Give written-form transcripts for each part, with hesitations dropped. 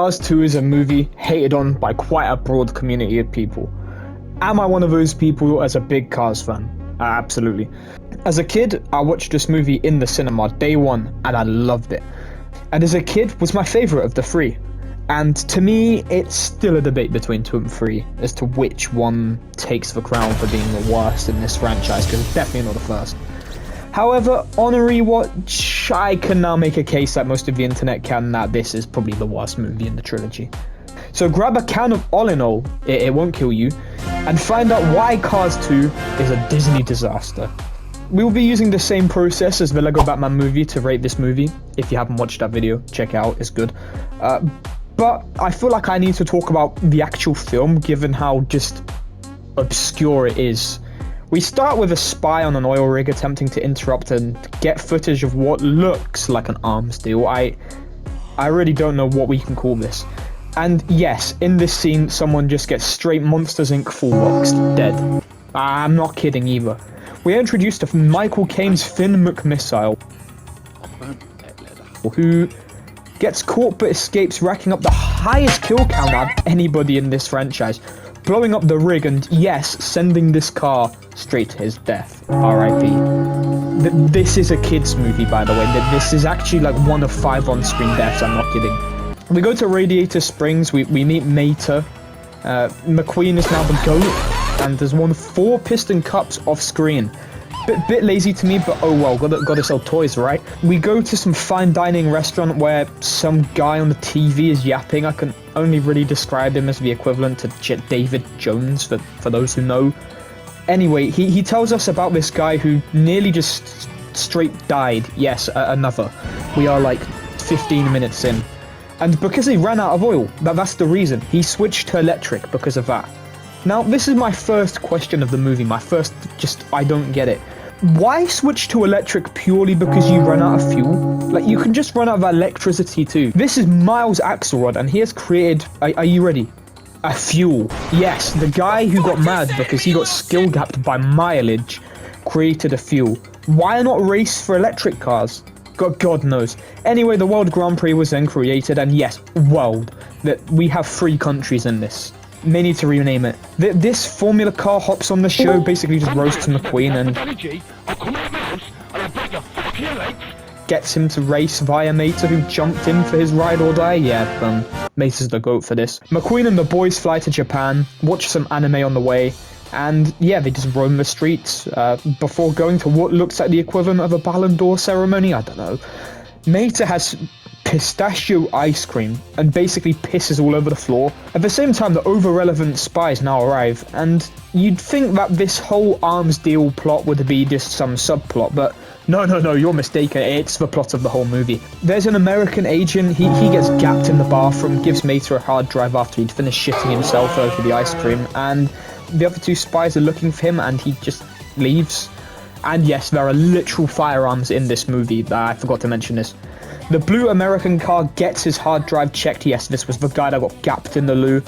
Cars 2 is a movie hated on by quite a broad community of people. Am I one of those people as a big Cars fan? Absolutely. As a kid, I watched this movie in the cinema day one, and I loved it. And as a kid, was my favourite of the three. And to me, it's still a debate between 2 and 3 as to which one takes the crown for being the worst in this franchise, because it's definitely not the first. However, on a rewatch, I can now make a case that most of the internet can that this is probably the worst movie in the trilogy. So grab a can of All in All, it won't kill you, and find out why Cars 2 is a Disney disaster. We will be using the same process as the Lego Batman movie to rate this movie. If you haven't watched that video, check it out, it's good. But I feel like I need to talk about the actual film, given how just obscure it is. We start with a spy on an oil rig attempting to interrupt and get footage of what looks like an arms deal. I really don't know what we can call this. And yes, in this scene, someone just gets straight Monsters Inc. full boxed, dead. I'm not kidding either. We are introduced to Michael Caine's Finn McMissile, who gets caught but escapes, racking up the highest kill count out of anybody in this franchise, blowing up the rig and, yes, sending this car straight to his death. R.I.P. This is a kid's movie, by the way. This is actually like 1 of 5 on-screen deaths, I'm not kidding. We go to Radiator Springs, we meet Mater. McQueen is now the GOAT, and there's won 4 piston cups off-screen. Bit lazy to me, but oh well, gotta sell toys, right? We go to some fine dining restaurant where some guy on the TV is yapping. I can only really describe him as the equivalent to David Jones, for those who know. Anyway, he tells us about this guy who nearly just straight died. Yes, another. We are like 15 minutes in. And because he ran out of oil, that's the reason. He switched to electric because of that. Now, this is my first question of the movie, I don't get it. Why switch to electric purely because you run out of fuel? Like, you can just run out of electricity too. This is Miles Axelrod, and he has created, are you ready? A fuel. Yes, the guy who got mad because he got skill gapped by mileage created a fuel. Why not race for electric cars? God knows. Anyway, the World Grand Prix was then created, and yes, world. That we have 3 countries in this. May need to rename it. This Formula car hops on the show, basically just roasts McQueen and gets him to race via Mater, who jumped in for his ride or die. Yeah, Mater's the GOAT for this. McQueen and the boys fly to Japan, watch some anime on the way, and yeah, they just roam the streets before going to what looks like the equivalent of a Ballon d'Or ceremony. I don't know. Mater has pistachio ice cream and basically pisses all over the floor. At the same time, the over-relevant spies now arrive, and you'd think that this whole arms deal plot would be just some subplot, but no, you're mistaken. It's the plot of the whole movie. There's an American agent. He gets gapped in the bathroom, gives Mater a hard drive after he'd finished shitting himself over the ice cream, and the other 2 spies are looking for him, and he just leaves. And yes, there are literal firearms in this movie. I forgot to mention this. The blue American car gets his hard drive checked. Yes, this was the guy that got gapped in the loo.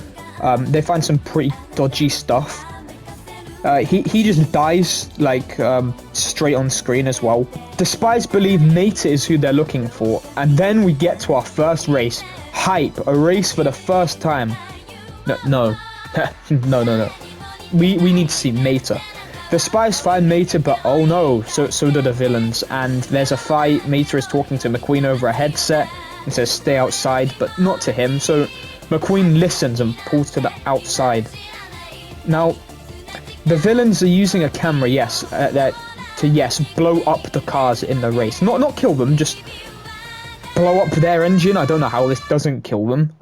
They find some pretty dodgy stuff. He just dies, like, straight on screen as well. The spies believe Mater is who they're looking for. And then we get to our first race. Hype, a race for the first time. No. No. We need to see Mater. The spies find Mater, but oh no, so do the villains, and there's a fight. Mater is talking to McQueen over a headset and says stay outside, but not to him, so McQueen listens and pulls to the outside. Now, the villains are using a camera, to blow up the cars in the race. Not kill them, just blow up their engine. I don't know how this doesn't kill them,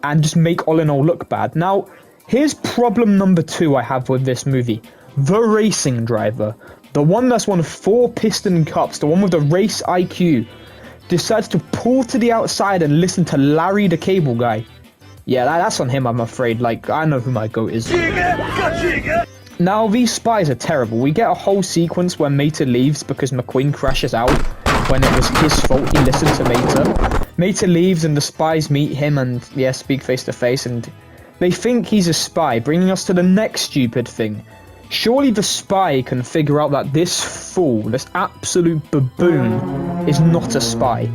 and just make All in All look bad. Now, here's problem number 2 I have with this movie. The racing driver, the one that's won 4 piston cups, the one with the race IQ, decides to pull to the outside and listen to Larry the Cable Guy. Yeah, that's on him, I'm afraid. Like, I know who my GOAT is. Now, these spies are terrible. We get a whole sequence where Mater leaves because McQueen crashes out when it was his fault he listened to Mater. Mater leaves and the spies meet him and, speak face to face, and they think he's a spy, bringing us to the next stupid thing. Surely the spy can figure out that this fool, this absolute baboon, is not a spy.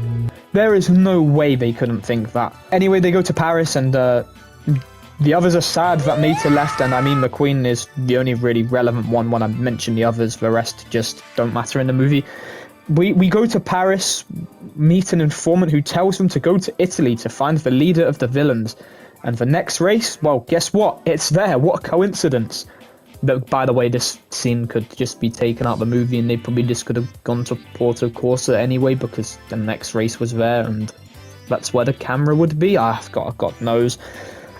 There is no way they couldn't think that. Anyway, they go to Paris, and the others are sad that Meta left, and I mean McQueen is the only really relevant one when I mention the others. The rest just don't matter in the movie. We go to Paris, meet an informant who tells them to go to Italy to find the leader of the villains. And the next race, well, guess what? It's there. What a coincidence. By the way, this scene could just be taken out of the movie, and they probably just could have gone to Porto Corsa anyway, because the next race was there, and that's where the camera would be. God knows.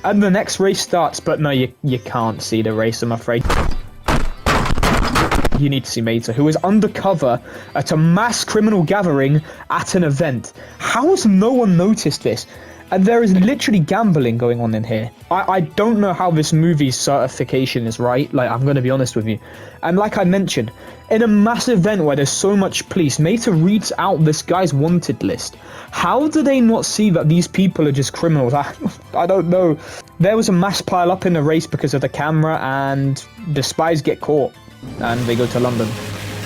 And the next race starts, but no, you can't see the race, I'm afraid. You need to see Meta, who is undercover at a mass criminal gathering at an event. How has no one noticed this? And there is literally gambling going on in here. I don't know how this movie's certification is right. Like, I'm going to be honest with you. And like I mentioned, in a massive event where there's so much police, Meta reads out this guy's wanted list. How do they not see that these people are just criminals? I don't know. There was a mass pile up in the race because of the camera, and the spies get caught. And they go to London,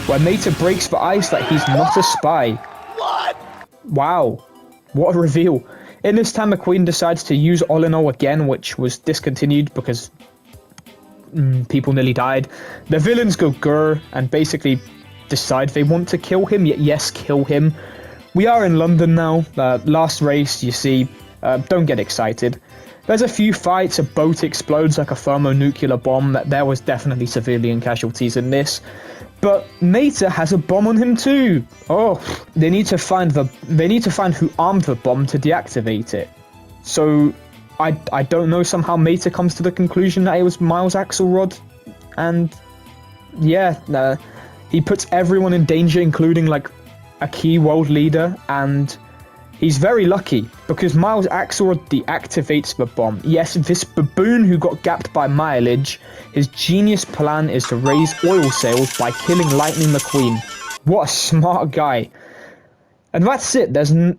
where Meta breaks the ice that he's not a spy. What? Wow. What a reveal. In this time, McQueen decides to use All in All again, which was discontinued because people nearly died. The villains go grr and basically decide they want to kill him. Yes, kill him. We are in London now. Last race, you see. Don't get excited. There's a few fights, a boat explodes like a thermonuclear bomb. There was definitely civilian casualties in this. But Meta has a bomb on him too. Oh, they need to find who armed the bomb to deactivate it. So I don't know, somehow Meta comes to the conclusion that it was Miles Axelrod, and yeah, he puts everyone in danger, including like a key world leader, and he's very lucky because Miles Axelrod deactivates the bomb. Yes, this baboon who got gapped by mileage, his genius plan is to raise oil sales by killing Lightning McQueen. What a smart guy. And that's it.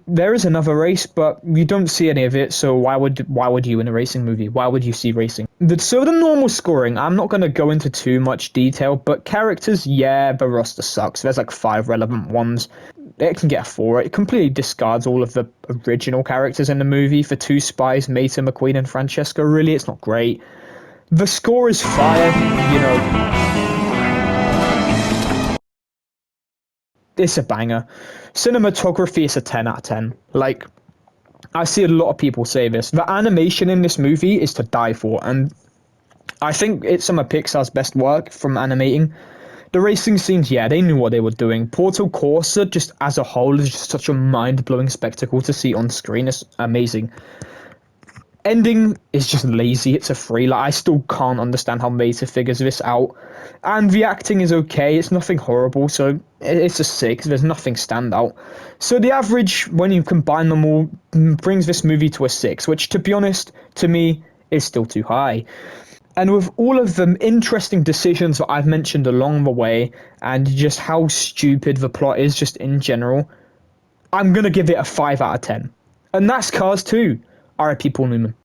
There is another race, but you don't see any of it, so why would you in a racing movie? Why would you see racing? So the normal scoring, I'm not going to go into too much detail, but characters, yeah, the roster sucks. There's like 5 relevant ones. It can get a 4. It completely discards all of the original characters in the movie. For 2 spies, Meta, McQueen, and Francesco, really, it's not great. The score is fire, you know. It's a banger. Cinematography is a 10 out of 10. Like, I see a lot of people say this. The animation in this movie is to die for, and I think it's some of Pixar's best work from animating. The racing scenes, yeah, they knew what they were doing. Porto Corsa, just as a whole, is just such a mind-blowing spectacle to see on screen. It's amazing. Ending is just lazy. It's a 3. Like, I still can't understand how Meta figures this out. And the acting is okay. It's nothing horrible, so it's a 6. There's nothing standout. So the average, when you combine them all, brings this movie to a 6, which, to be honest, to me, is still too high. And with all of the interesting decisions that I've mentioned along the way, and just how stupid the plot is just in general, I'm going to give it a 5 out of 10. And that's Cars 2. R.I.P. Paul Newman.